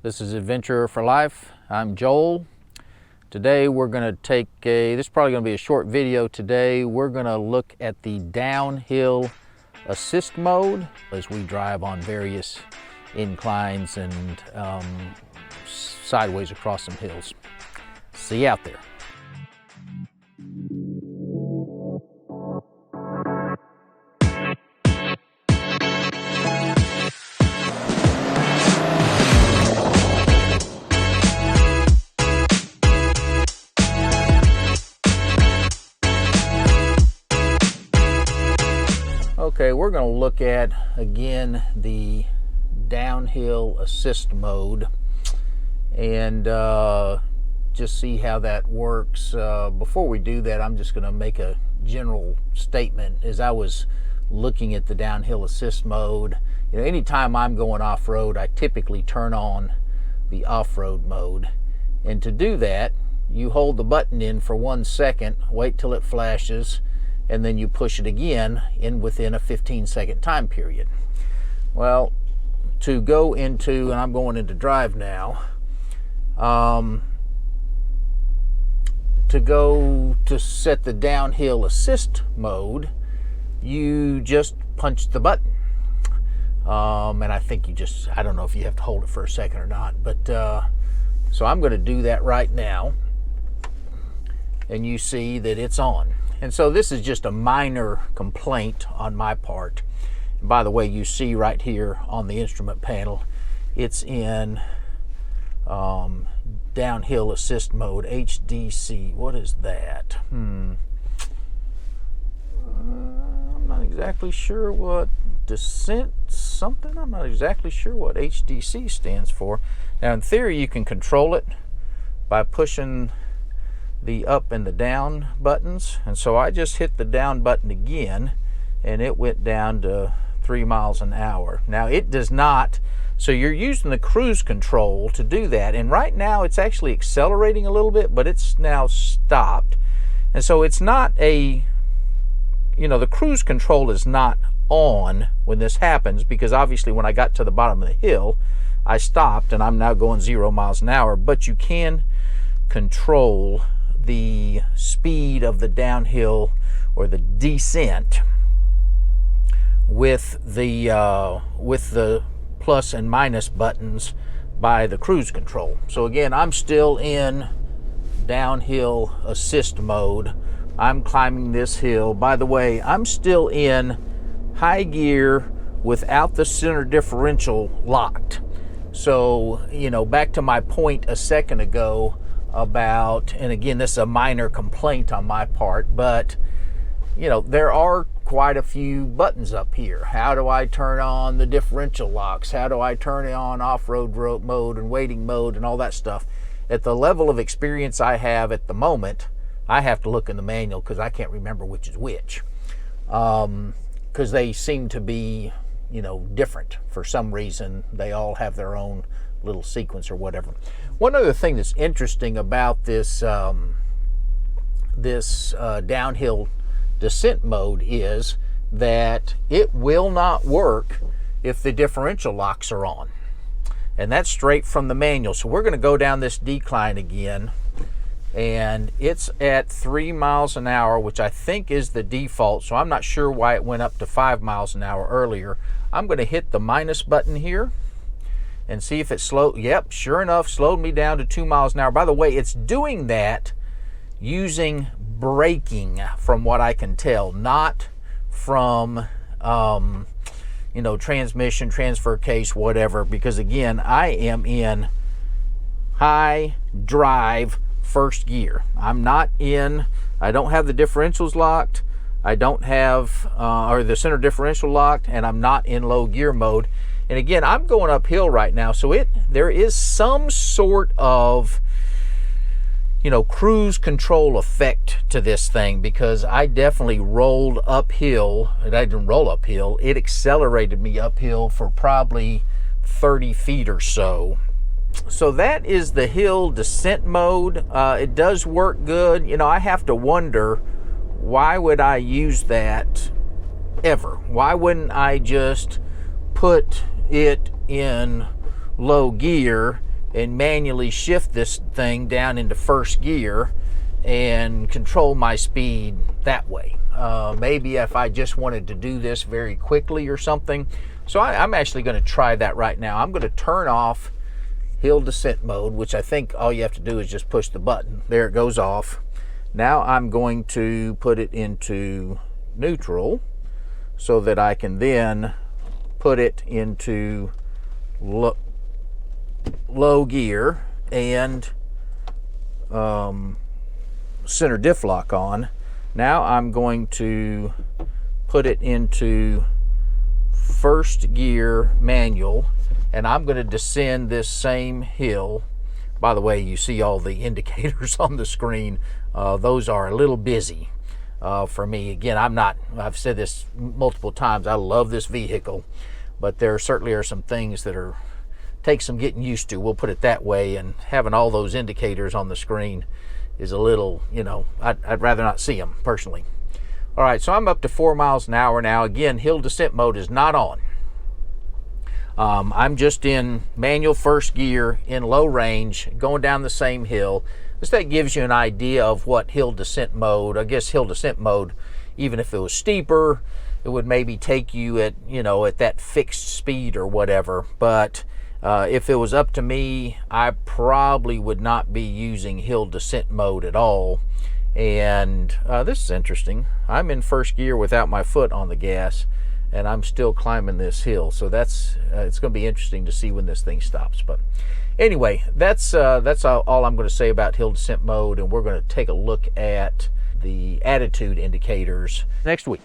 This is Adventure for Life. I'm Joel. Today we're going to take this is probably going to be a short video today. We're going to look at the downhill assist mode as we drive on various inclines and sideways across some hills. See you out there. Okay, we're going to look at, again, the downhill assist mode and just see how that works. Before we do that, I'm just going to make a general statement. As I was looking at the downhill assist mode, anytime I'm going off-road, I typically turn on the off-road mode. And to do that, you hold the button in for 1 second, wait till it flashes, and then you push it again within a 15-second time period. Well, to go into, and I'm going into drive now, to set the downhill assist mode, you just punch the button. And I think I don't know if you have to hold it for a second or not, but so I'm going to do that right now, and you see that it's on. And so this is just a minor complaint on my part. And by the way, you see right here on the instrument panel, it's in downhill assist mode, HDC. What is that? I'm not exactly sure what descent something. I'm not exactly sure what HDC stands for. Now, in theory, you can control it by pushing the up and the down buttons, and so I just hit the down button again and it went down to 3 miles an hour. Now it does not, so you're using the cruise control to do that, and right now it's actually accelerating a little bit, but it's now stopped. And so it's not the cruise control is not on when this happens, because obviously when I got to the bottom of the hill I stopped and I'm now going 0 miles an hour, but you can control the speed of the downhill or the descent with the plus and minus buttons by the cruise control. So again, I'm still in downhill assist mode. I'm climbing this hill. By the way, I'm still in high gear without the center differential locked. So, back to my point a second ago about, and again, this is a minor complaint on my part, but there are quite a few buttons up here. How do I turn on the differential locks? How do I turn on off-road mode and waiting mode and all that stuff? At the level of experience I have at the moment, I have to look in the manual because I can't remember which is which, because they seem to be different for some reason. They all have their own little sequence or whatever. One other thing that's interesting about this downhill descent mode is that it will not work if the differential locks are on, and that's straight from the manual. So we're going to go down this decline again, and it's at 3 miles an hour, which I think is the default, so I'm not sure why it went up to 5 miles an hour earlier. I'm going to hit the minus button here and see if it slowed. Yep, sure enough, slowed me down to 2 miles an hour. By the way, it's doing that using braking, from what I can tell, not from transmission, transfer case, whatever, because again, I am in high drive first gear. I don't have the differentials locked, I don't have or the center differential locked, and I'm not in low gear mode. And again, I'm going uphill right now, so there is some sort of cruise control effect to this thing, because I definitely rolled uphill, and I didn't roll uphill, it accelerated me uphill for probably 30 feet or so. So that is the hill descent mode. It does work good. I have to wonder, why would I use that ever? Why wouldn't I just put it in low gear and manually shift this thing down into first gear and control my speed that way. Maybe if I just wanted to do this very quickly or something. So I'm actually going to try that right now. I'm going to turn off hill descent mode, which I think all you have to do is just push the button. There it goes off. Now I'm going to put it into neutral so that I can then put it into low gear and center diff lock on. Now I'm going to put it into first gear manual, and I'm going to descend this same hill. By the way, you see all the indicators on the screen. Those are a little busy for me. Again, I've said this multiple times, I love this vehicle, but there certainly are some things that take some getting used to, we'll put it that way, and having all those indicators on the screen is a little, I'd rather not see them personally. All right, so I'm up to 4 miles an hour now. Again, hill descent mode is not on. I'm just in manual first gear in low range, going down the same hill. That gives you an idea of what hill descent mode, I guess hill descent mode, even if it was steeper, it would maybe take you at, at that fixed speed or whatever. But if it was up to me, I probably would not be using hill descent mode at all. And this is interesting. I'm in first gear without my foot on the gas, and I'm still climbing this hill. So it's going to be interesting to see when this thing stops. But anyway, that's all I'm going to say about hill descent mode, and we're going to take a look at the attitude indicators next week.